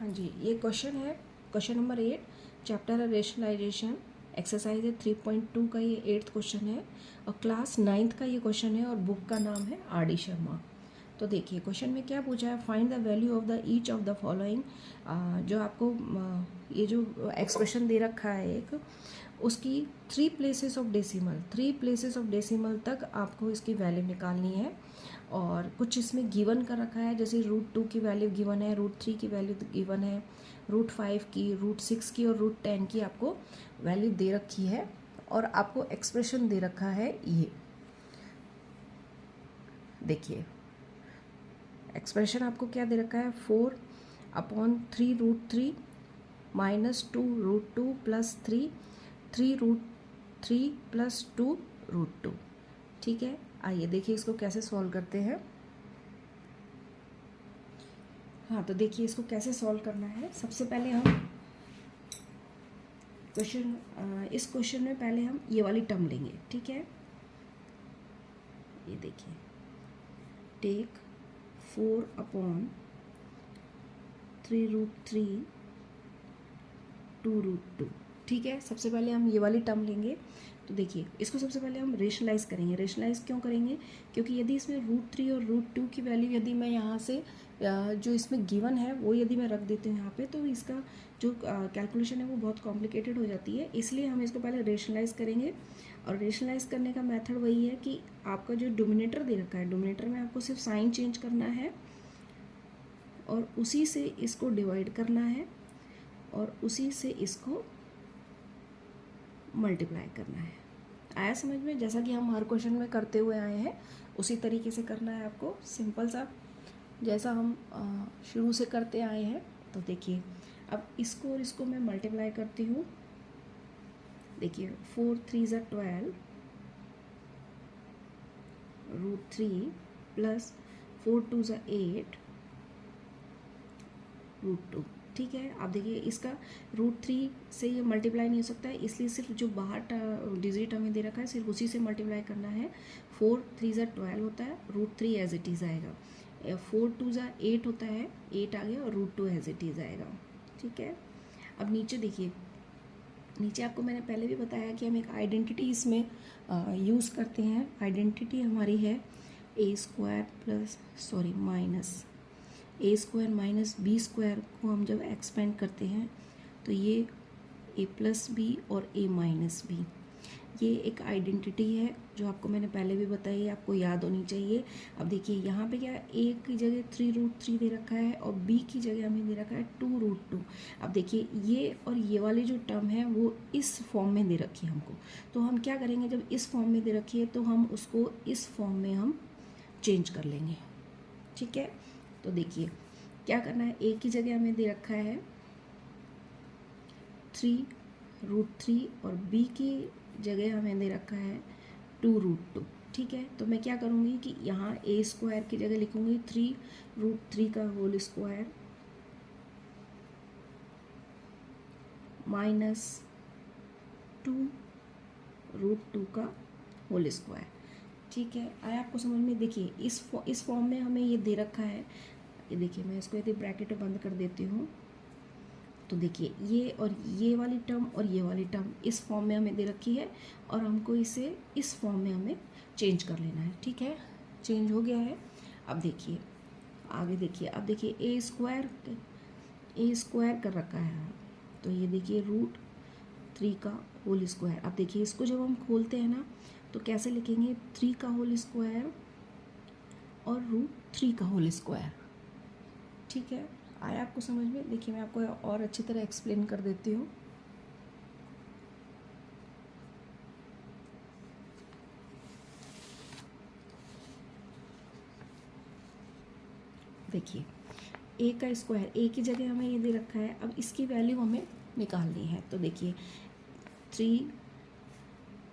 हाँ जी, ये क्वेश्चन है, क्वेश्चन नंबर 8, चैप्टर है रेशनलाइजेशन, एक्सरसाइज है 3.2 का, ये 8th क्वेश्चन है और क्लास 9th का ये क्वेश्चन है और बुक का नाम है आर.डी. शर्मा। तो देखिए क्वेश्चन में क्या पूछा है, find the value of the each of the following. जो आपको ये जो एक्सप्रेशन दे रखा है एक, उसकी 3 प्लेसेस ऑफ डेसिमल तक आपको इसकी वैल्यू निकालनी है। और कुछ इसमें गिवन कर रखा है, जैसे √2 की वैल्यू गिवन है, √3 की वैल्यू गिवन है, √5 की, √6 की और √10 की आपको वैल्यू दे रखी है। और आपको एक्सप्रेशन दे रखा है ये देखिए, एक्सप्रेशन आपको क्या दे रखा है, 4/3√3 -2√2 + 3 + 2√2। ठीक है, आइए देखिए इसको कैसे सॉल्व करते हैं। हाँ, तो देखिए इसको कैसे सॉल्व करना है। सबसे पहले हम इस क्वेश्चन में पहले हम ये वाली टर्म लेंगे। ठीक है, ये देखिए, टेक 4/3√3 2√2। ठीक है, सबसे पहले हम ये वाली टर्म लेंगे। तो देखिए इसको सबसे पहले हम रेशनलाइज करेंगे। रेशनलाइज क्यों करेंगे, क्योंकि यदि इसमें √3 और √2 की वैल्यू यदि मैं यहाँ से जो इसमें गिवन है वो यदि मैं रख देती हूँ यहाँ पे, तो इसका जो कैलकुलेशन है वो बहुत कॉम्प्लिकेटेड हो जाती है। इसलिए हम इसको पहले रेशनलाइज करेंगे। और रेशनलाइज करने का मेथड वही है कि आपका जो डोमिनेटर दे रखा है, डोमिनेटर में आपको सिर्फ साइन चेंज करना है और उसी से इसको डिवाइड करना है और उसी से इसको मल्टीप्लाई करना है। आया समझ में, जैसा कि हम हर क्वेश्चन में करते हुए आए हैं उसी तरीके से करना है आपको, सिंपल सा जैसा हम शुरू से करते आए हैं। तो देखिए अब इसको और इसको मैं मल्टीप्लाई करती हूँ। देखिए 4 3 = 12 √3 + 4 2 = 8 √2। ठीक है, आप देखिए इसका √3 से ये मल्टीप्लाई नहीं हो सकता है, इसलिए सिर्फ जो बाहर डिजिट हमें दे रखा है सिर्फ उसी से मल्टीप्लाई करना है। 4 3 = 12 होता है, √3 एज इट इज़ आएगा। 4 2 = 8 होता है, 8 आ गया और √2 एज इट इज़ आएगा। ठीक है, अब नीचे देखिए, नीचे आपको मैंने पहले भी बताया कि हम एक आइडेंटिटी इसमें यूज़ करते हैं। आइडेंटिटी हमारी है a² - b² को हम जब एक्सपेंड करते हैं तो ये a + b और a - b, ये एक आइडेंटिटी है जो आपको मैंने पहले भी बताई है, आपको याद होनी चाहिए। अब देखिए यहाँ पे क्या, a की जगह 3√3 दे रखा है और b की जगह हमें दे रखा है 2√2। अब देखिए ये और ये वाली जो टर्म है वो इस फॉर्म में दे रखी है हमको, तो हम क्या करेंगे, जब इस फॉर्म में दे रखी है तो हम उसको इस फॉर्म में हम चेंज कर लेंगे। ठीक है, तो देखिए क्या करना है, a की जगह हमें दे रखा है 3√3 और b की जगह हमें दे रखा है 2√2। ठीक है, तो मैं क्या करूँगी कि यहाँ a² की जगह लिखूँगी 3√3 का होल स्क्वायर -2√2 का होल स्क्वायर। ठीक है, आया आपको समझ में। देखिए इस फॉर्म में हमें ये दे रखा है। ये देखिए मैं इसको यदि ब्रैकेट बंद कर देती हूँ तो देखिए ये और ये वाली टर्म और ये वाली टर्म इस फॉर्म में हमें दे रखी है और हमको इसे इस फॉर्म में हमें चेंज कर लेना है। ठीक है, चेंज हो गया है। अब देखिए आगे देखिए, अब देखिए a² कर रखा है, तो ये देखिए √3 का होल स्क्वायर। अब देखिए इसको जब हम खोलते हैं ना तो कैसे लिखेंगे, 3 का होल स्क्वायर और √3 का होल स्क्वायर। ठीक है, आया आपको समझ में। देखिए मैं आपको और अच्छी तरह एक्सप्लेन कर देती हूँ। देखिए a का स्क्वायर, a की जगह हमें ये दे रखा है, अब इसकी वैल्यू हमें निकालनी है। तो देखिए 3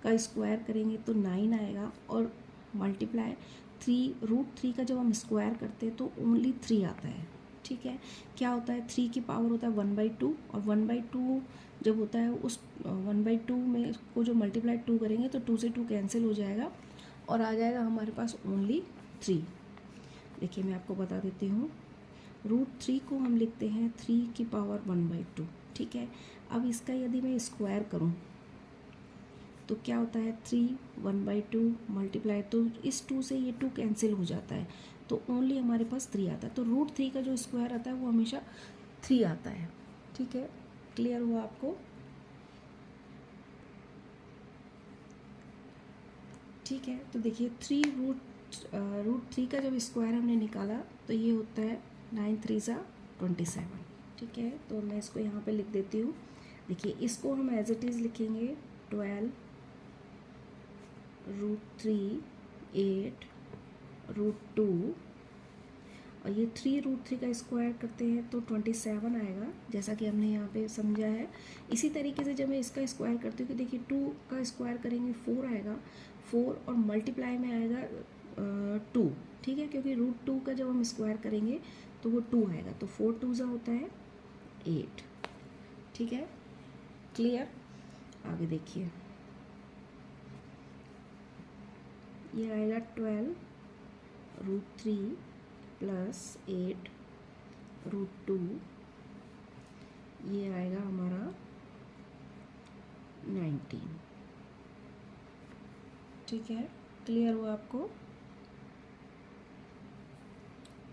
का स्क्वायर करेंगे तो 9 आएगा और मल्टीप्लाई 3√3 का जब हम स्क्वायर करते हैं तो ओनली 3 आता है। ठीक है, क्या होता है, 3 की पावर होता है 1/2 और 1/2 जब होता है उस 1/2 में को जो मल्टीप्लाई 2 करेंगे तो 2 से 2 कैंसिल हो जाएगा और आ जाएगा हमारे पास ओनली 3। देखिए मैं आपको बता देती हूँ, √3 को हम लिखते हैं 3 की पावर 1/2, ठीक है। अब इसका यदि मैं स्क्वायर करूं तो क्या होता है, 3 1/2 मल्टीप्लाई, तो इस 2 से ये 2 कैंसिल हो जाता है, तो ओनली हमारे पास 3 आता है। तो √3 का जो स्क्वायर आता है वो हमेशा 3 आता है, ठीक है। क्लियर हुआ आपको? ठीक है, तो देखिए √3 का जब स्क्वायर हमने निकाला तो ये होता है 9 3 27, ठीक है। तो मैं इसको यहाँ पे लिख देती हूँ। देखिए इसको हम एज इट इज़ लिखेंगे 12 √3 8 √2, और ये 3 √3 का स्क्वायर करते हैं तो 27 आएगा, जैसा कि हमने यहाँ पे समझा है। इसी तरीके से जब मैं इसका स्क्वायर करती हूँ कि देखिए 2 का स्क्वायर करेंगे 4 आएगा, 4 और मल्टीप्लाई में आएगा 2, ठीक है, क्योंकि √2 का जब हम स्क्वायर करेंगे तो वो 2 आएगा, तो 4 2 होता है 8, ठीक है। क्लियर? आगे देखिए, ये आएगा 12 √3 प्लस 8 √2, ये आएगा हमारा 19, ठीक है। क्लियर हुआ आपको?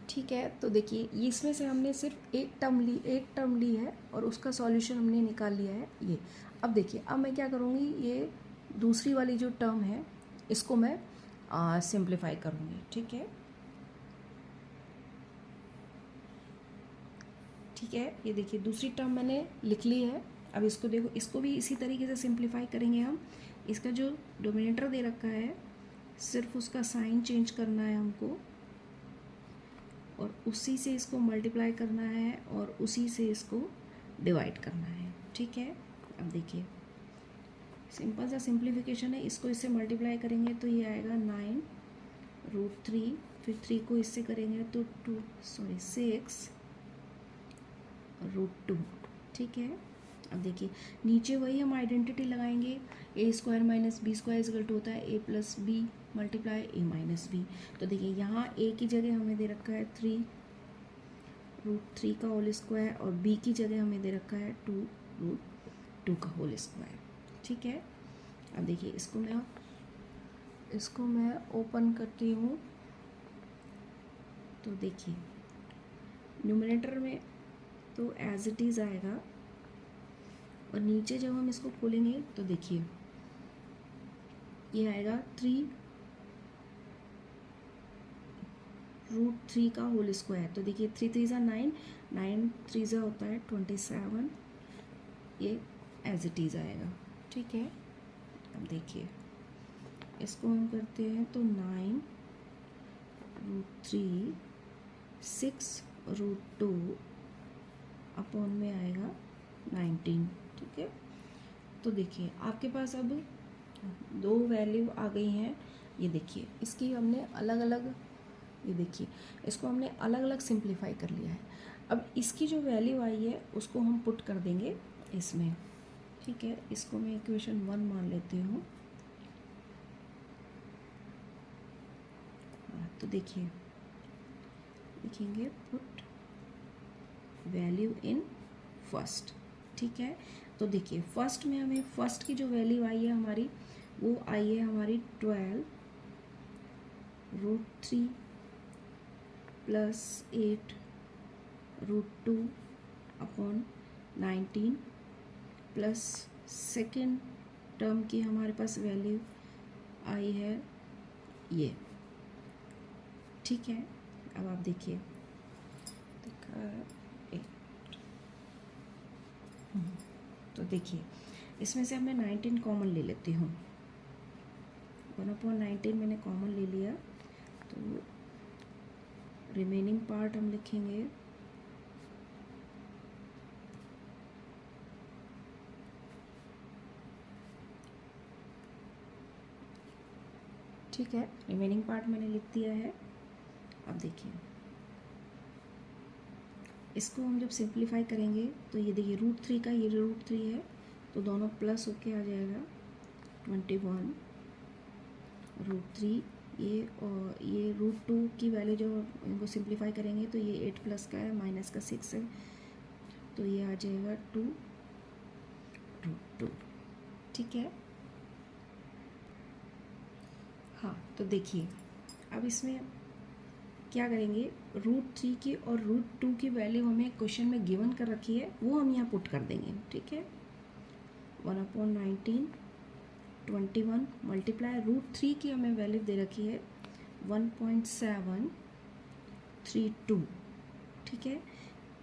ठीक है, तो देखिए इसमें से हमने सिर्फ एक टर्म ली है और उसका सॉल्यूशन हमने निकाल लिया है ये। अब देखिए, अब मैं क्या करूँगी, ये दूसरी वाली जो टर्म है इसको मैं सिंप्लीफाई करूँगी, ठीक है। ठीक है, ये देखिए दूसरी टर्म मैंने लिख ली है। अब इसको देखो, इसको भी इसी तरीके से सिंप्लीफाई करेंगे हम। इसका जो डोमिनेटर दे रखा है सिर्फ उसका साइन चेंज करना है हमको, और उसी से इसको मल्टीप्लाई करना है और उसी से इसको डिवाइड करना है, ठीक है। अब देखिए सिंपल सा सिंप्लीफिकेशन है, इसको इससे मल्टीप्लाई करेंगे तो ये आएगा 9 √3, फिर 3 को इससे करेंगे तो 6 √2, ठीक है। अब देखिए नीचे वही हम आइडेंटिटी लगाएंगे, a² - b² होता है a + b multiply a - b। तो देखिए यहाँ a की जगह हमें दे रखा है 3 √3 का होल स्क्वायर, और b की जगह हमें दे रखा है 2 √2 का होल स्क्वायर, ठीक है। अब देखिए इसको मैं ओपन करती हूँ, तो देखिए न्यूमरेटर में तो एज इट इज़ आएगा, और नीचे जब हम इसको खोलेंगे तो देखिए ये आएगा 3 √3 का होल स्क्वायर। तो देखिए 3 3 9, 9 3 होता है 27, ये एज इट इज़ आएगा, ठीक है। अब देखिए इसको हम करते हैं तो 9 √3 6 √2 अपॉन में आएगा 19, ठीक है। तो देखिए आपके पास अब दो वैल्यू आ गई हैं। ये देखिए इसकी हमने अलग अलग, ये देखिए इसको हमने अलग अलग सिंप्लीफाई कर लिया है। अब इसकी जो वैल्यू आई है उसको हम पुट कर देंगे इसमें, ठीक है। इसको मैं इक्वेशन 1 मान लेती हूँ। तो देखिए लिखेंगे पुट वैल्यू इन फर्स्ट, ठीक है। तो देखिए फर्स्ट में हमें फर्स्ट की जो वैल्यू आई है हमारी, वो आई है हमारी 12 √3 plus 8 √2 upon 19, plus second term की हमारे पास वैल्यू आई है ये, ठीक है। अब आप देखिए तो देखिए इसमें से अब मैं 19 कॉमन ले लेती हूँ, 1/19 मैंने कॉमन ले लिया, तो रिमेनिंग पार्ट हम लिखेंगे ठीक है। रिमेनिंग पार्ट मैंने लिख दिया है। अब देखिए इसको हम जब सिंप्लीफाई करेंगे तो ये देखिए √3 का ये √3 है, तो दोनों प्लस होके आ जाएगा 21 √3 ये √2 की वैल्यू जो इनको सिंप्लीफाई करेंगे तो ये 8 प्लस का है, माइनस का 6 है, तो ये आ जाएगा 2√2। ठीक है। हाँ, तो देखिए अब इसमें क्या करेंगे, √3 की और √2 की वैल्यू हमें क्वेश्चन में गिवन कर रखी है, वो हम यहाँ पुट कर देंगे। ठीक है। 1/19 21 मल्टीप्लाई √3 की हमें वैल्यू दे रखी है 1.732। ठीक है।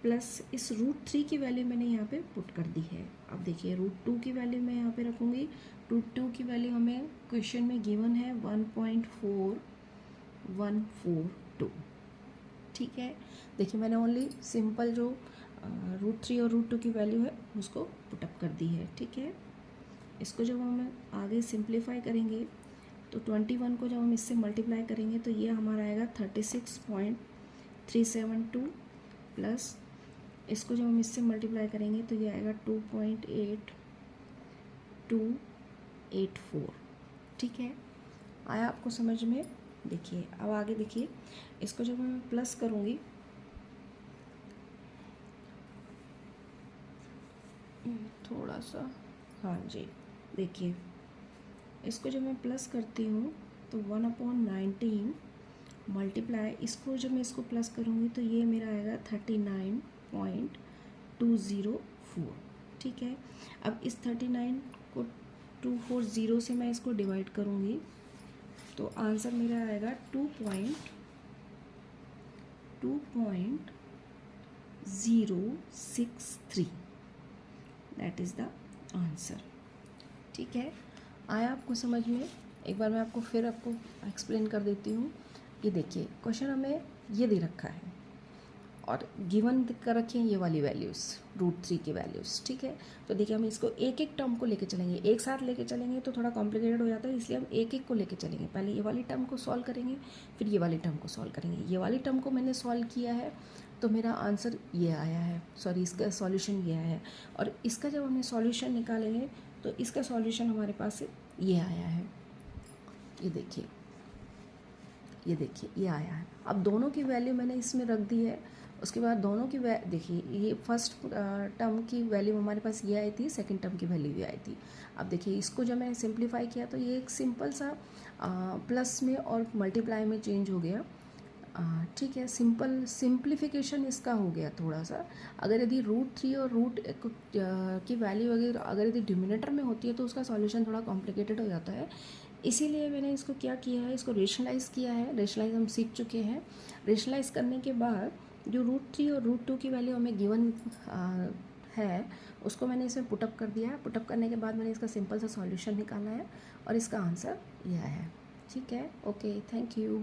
प्लस इस √3 की वैल्यू मैंने यहाँ पे पुट कर दी है। अब देखिए √2 की वैल्यू मैं यहाँ पे रखूँगी। √2 की वैल्यू हमें क्वेश्चन में गिवन है 1.4142। ठीक है। देखिए मैंने ओनली सिंपल जो √3 और √2 की वैल्यू है उसको पुटअप कर दी है। ठीक है। इसको जब हम आगे सिंप्लीफाई करेंगे तो 21 को जब हम इससे मल्टीप्लाई करेंगे तो ये हमारा आएगा 36.372 प्लस इसको जब हम इससे मल्टीप्लाई करेंगे तो ये आएगा 2.8284। ठीक है। आया आपको समझ में? देखिए अब आगे देखिए, इसको जब मैं प्लस करूँगी थोड़ा सा, हाँ जी, देखिए इसको जब मैं प्लस करती हूँ तो 1/19 मल्टीप्लाई, इसको जब मैं इसको प्लस करूँगी तो ये मेरा आएगा 39.204। ठीक है। अब इस 39 को 240 से मैं इसको डिवाइड करूँगी तो आंसर मेरा आएगा 2.063। That is the answer. ठीक है। आया आपको समझ में? एक बार मैं आपको फिर एक्सप्लेन कर देती हूँ। ये देखिए क्वेश्चन हमें ये दे रखा है और गिवन कर रखी हैं ये वाली वैल्यूज़, √3 की वैल्यूज़। ठीक है। तो देखिए हम इसको एक एक टर्म को लेके चलेंगे, एक साथ लेके चलेंगे तो थोड़ा कॉम्प्लिकेटेड हो जाता है, इसलिए हम एक एक को लेके चलेंगे। पहले ये वाली टर्म को सॉल्व करेंगे, फिर ये वाली टर्म को सॉल्व करेंगे। ये वाली टर्म को मैंने सॉल्व किया है तो मेरा आंसर ये आया है, सॉरी इसका सॉल्यूशन ये आया है। और इसका जब हमें सॉल्यूशन निकालेंगे तो इसका सॉल्यूशन हमारे पास ये आया है। ये देखिए ये आया है। अब दोनों की वैल्यू मैंने इसमें रख दी है। उसके बाद दोनों की देखिए ये फर्स्ट टर्म की वैल्यू हमारे पास ये आई थी, सेकंड टर्म की वैल्यू ये आई थी। अब देखिए इसको जब मैंने सिंप्लीफाई किया तो ये एक सिंपल सा प्लस में और मल्टीप्लाई में चेंज हो गया। ठीक है। सिंप्लीफिकेशन इसका हो गया थोड़ा सा। अगर यदि √3 और की वैल्यू अगर यदि डिनोमिनेटर में होती है तो उसका सॉल्यूशन थोड़ा कॉम्प्लिकेटेड हो जाता है। इसीलिए मैंने इसको क्या किया है, इसको रेशनलाइज़ किया है। रेशनलाइज हम सीख चुके हैं। रेशनलाइज करने के बाद जो √3 और √2 की वैल्यू हमें गिवन है उसको मैंने इसमें पुटअप कर दिया है। पुटअप करने के बाद मैंने इसका सिंपल सा सॉल्यूशन निकाला है और इसका आंसर यह है। ठीक है। Okay, thank you.